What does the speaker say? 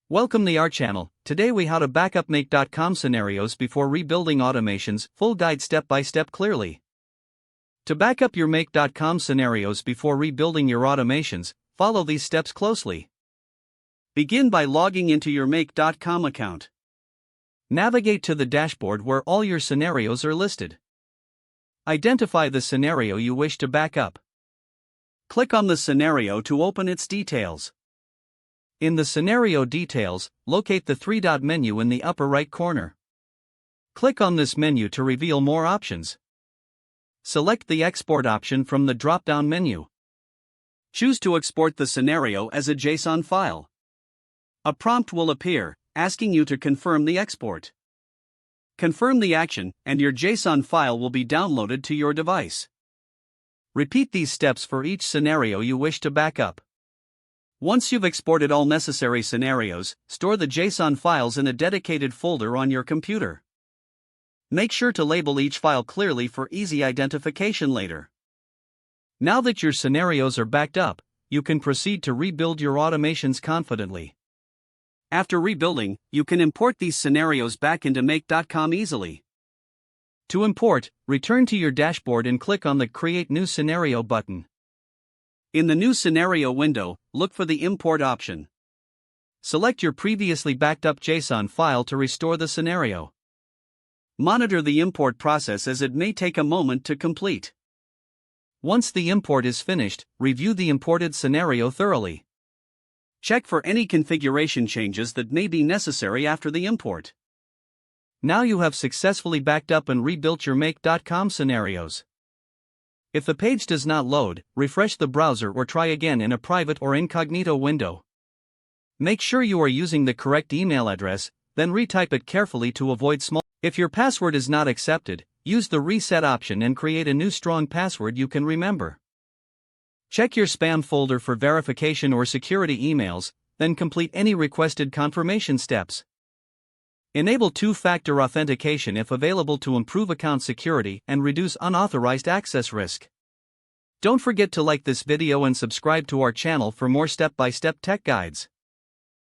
Welcome to our channel. Today we how to backup make.com scenarios before rebuilding automations, full guide step by step clearly. To backup your make.com scenarios before rebuilding your automations, follow these steps closely. Begin by logging into your make.com account. Navigate to the dashboard where all your scenarios are listed. Identify the scenario you wish to backup. Click on the scenario to open its details. In the scenario details, locate the three-dot menu in the upper right corner. Click on this menu to reveal more options. Select the export option from the drop-down menu. Choose to export the scenario as a JSON file. A prompt will appear, asking you to confirm the export. Confirm the action, and your JSON file will be downloaded to your device. Repeat these steps for each scenario you wish to backup. Once you've exported all necessary scenarios, store the JSON files in a dedicated folder on your computer. Make sure to label each file clearly for easy identification later. Now that your scenarios are backed up, you can proceed to rebuild your automations confidently. After rebuilding, you can import these scenarios back into make.com easily. To import, return to your dashboard and click on the Create New Scenario button. In the New Scenario window, look for the Import option. Select your previously backed up JSON file to restore the scenario. Monitor the import process as it may take a moment to complete. Once the import is finished, review the imported scenario thoroughly. Check for any configuration changes that may be necessary after the import. Now you have successfully backed up and rebuilt your make.com scenarios. If the page does not load, refresh the browser or try again in a private or incognito window. Make sure you are using the correct email address, then retype it carefully to avoid small. If your password is not accepted, use the reset option and create a new strong password you can remember. Check your spam folder for verification or security emails, then complete any requested confirmation steps. Enable two-factor authentication if available to improve account security and reduce unauthorized access risk. Don't forget to like this video and subscribe to our channel for more step-by-step tech guides.